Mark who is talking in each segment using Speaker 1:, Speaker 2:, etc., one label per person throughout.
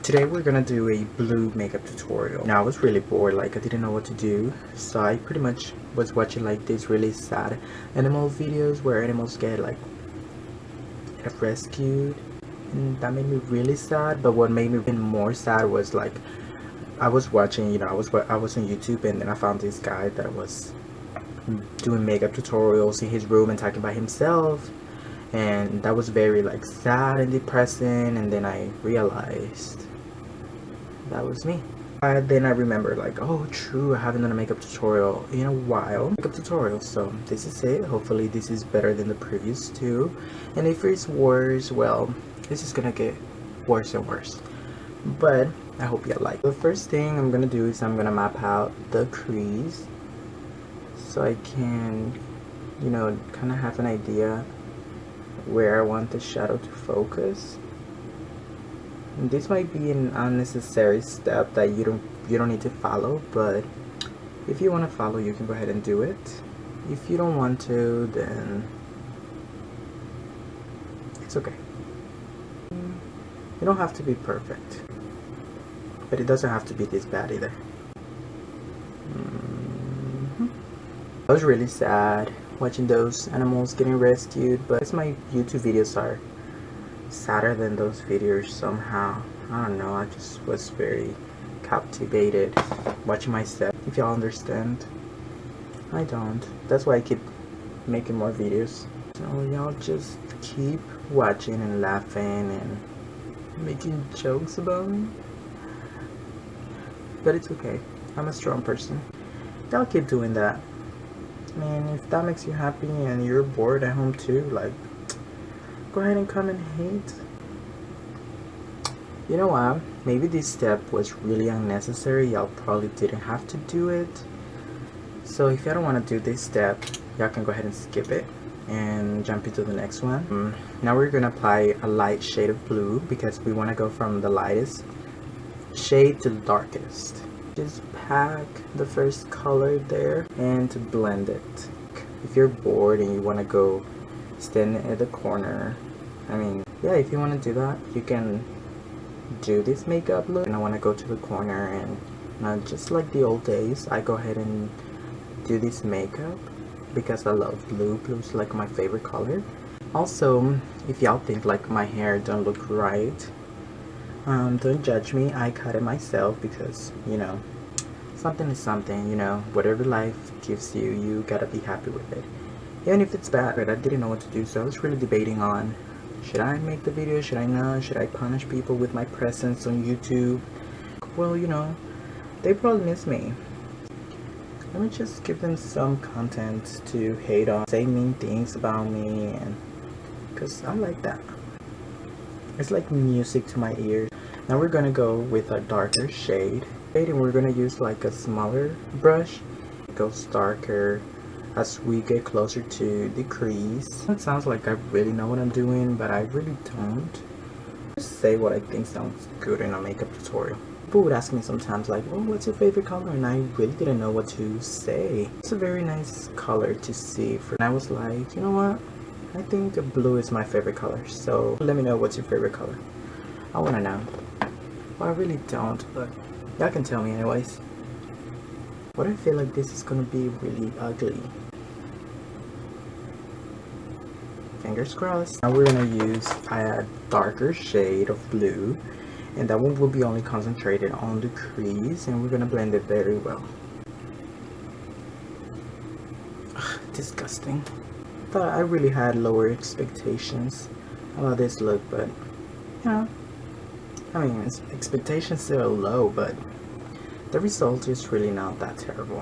Speaker 1: Today we're gonna do a blue makeup tutorial. Now I was really bored, like I didn't know what to do, so I pretty much was watching like these really sad animal videos where animals get rescued, and that made me really sad. But what made me even more sad was like I was watching, I was on YouTube, and then I found this guy that was doing makeup tutorials in his room and talking about himself, and that was very like sad and depressing. And then I realized that was me. Then I remember like, oh true, I haven't done a makeup tutorial in a while. So this is it. Hopefully this is better than the previous two, and if it's worse, well, this is gonna get worse and worse, but I hope you like. The first thing I'm gonna do is I'm gonna map out the crease so I can kind of have an idea where I want the shadow to focus. And this might be an unnecessary step that you don't need to follow, but if you want to follow, you can go ahead and do it. If you don't want to, then it's okay. You don't have to be perfect, but it doesn't have to be this bad either. I was really sad watching those animals getting rescued, but my YouTube videos are sadder than those videos somehow. I don't know, I just was very captivated watching myself. If y'all understand, I don't. That's why I keep making more videos. So y'all just keep watching and laughing and making jokes about me. But it's okay, I'm a strong person. Y'all keep doing that. I mean, if that makes you happy and you're bored at home too, like, go ahead and come and hate. You know what? Maybe this step was really unnecessary. Y'all probably didn't have to do it. So if y'all don't want to do this step, y'all can go ahead and skip it and jump into the next one. Now we're gonna apply a light shade of blue because we want to go from the lightest shade to the darkest. Just pack the first color there and to blend it. If you're bored and you want to go stand at the corner, I mean, yeah, if you want to do that, you can do this makeup look. And I want to go to the corner, and not just like the old days, I go ahead and do this makeup because I love blue. Blue's like my favorite color. Also, if y'all think like my hair don't look right, don't judge me. I cut it myself because something is something. Whatever life gives you, you gotta be happy with it, even if it's bad. But I didn't know what to do, so I was really debating on, should I make the video, should I not, should I punish people with my presence on YouTube? Well, they probably miss me. Let me just give them some content to hate on, say mean things about me, and because I like that. It's like music to my ears. Now we're gonna go with a darker shade, and we're gonna use like a smaller brush. It goes darker as we get closer to the crease. It sounds like I really know what I'm doing, but I really don't. Just say what I think sounds good in a makeup tutorial. People would ask me sometimes like, oh, what's your favorite color? And I really didn't know what to say. It's a very nice color to see. And I was like, you know what? I think blue is my favorite color. So let me know what's your favorite color. I want to know. Well, I really don't, but y'all can tell me anyways. But I feel like this is gonna be really ugly. Fingers crossed. Now we're gonna use a darker shade of blue, and that one will be only concentrated on the crease, and we're gonna blend it very well. Ugh, disgusting. Thought I really had lower expectations about this look, but I mean, expectations still low, but the result is really not that terrible.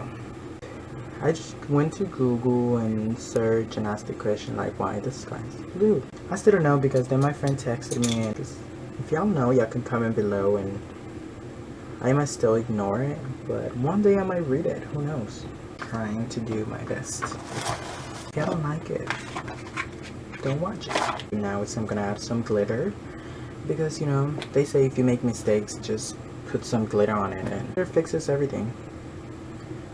Speaker 1: I just went to Google and searched and asked the question like, why the sky is blue? I still don't know, because then my friend texted me, and if y'all know, y'all can comment below, and I might still ignore it, but one day I might read it, who knows. Trying to do my best. If y'all don't like it, don't watch it. Now I'm gonna add some glitter, because they say if you make mistakes, just put some glitter on it and it fixes everything.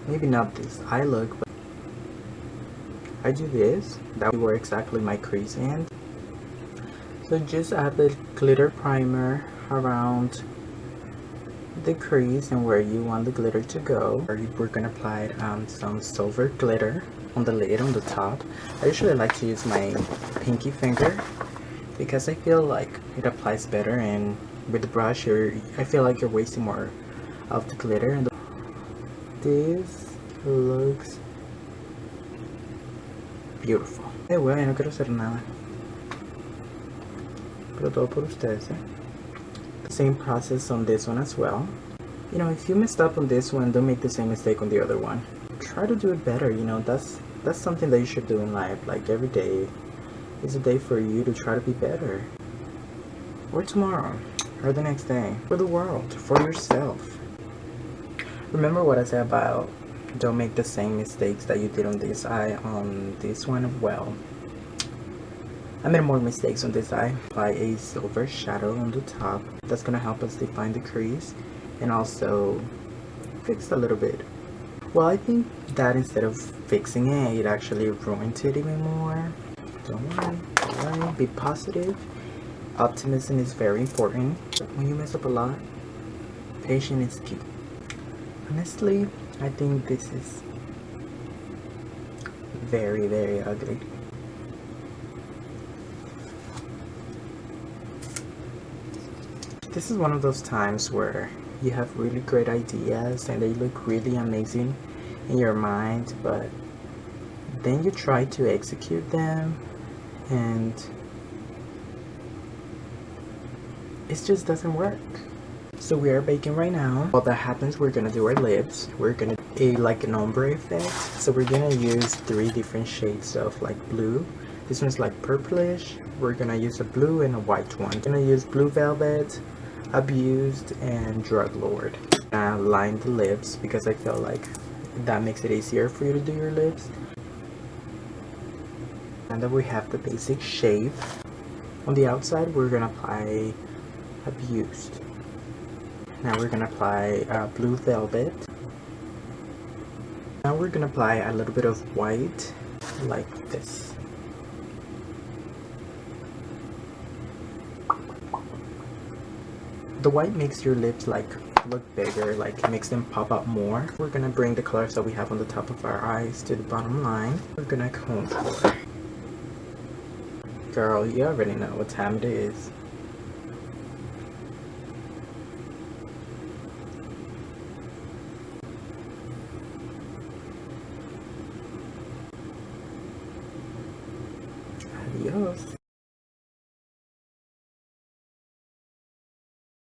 Speaker 1: Maybe not this eye look, but I do this. That will where exactly my crease ends. So just add the glitter primer around the crease and where you want the glitter to go. We're gonna apply some silver glitter on the lid, on the top. I usually like to use my pinky finger because I feel like it applies better, and with the brush I feel like you're wasting more of the glitter. And this looks beautiful. Bueno, no quiero hacer nada, pero todo por ustedes, Same process on this one as well. You know, if you messed up on this one, don't make the same mistake on the other one. Try to do it better, you know, that's something that you should do in life. Like, every day is a day for you to try to be better. Or tomorrow, or the next day, for the world, for yourself. Remember what I said about don't make the same mistakes that you did on this eye on this one? Well, I made more mistakes on this eye. Apply a silver shadow on the top. That's gonna help us define the crease and also fix a little bit. Well, I think that instead of fixing it, it actually ruined it even more. Don't worry, be positive. Optimism is very important. When you mess up a lot, patience is key. Honestly, I think this is very, very ugly. This is one of those times where you have really great ideas and they look really amazing in your mind, but then you try to execute them and it just doesn't work. So we are baking right now. While that happens, we're gonna do our lips. We're gonna do like an ombre effect. So we're gonna use 3 different shades of like blue. This one's like purplish. We're gonna use a blue and a white one. We're gonna use Blue Velvet, Abused, and Drug Lord. Line the lips because I feel like that makes it easier for you to do your lips. And then we have the basic shape. On the outside, we're gonna apply Abused. Now we're gonna apply Blue Velvet. Now we're gonna apply a little bit of white, like this. The white makes your lips like look bigger, like it makes them pop up more. We're gonna bring the colors that we have on the top of our eyes to the bottom line. We're gonna contour. Girl, you already know what time it is.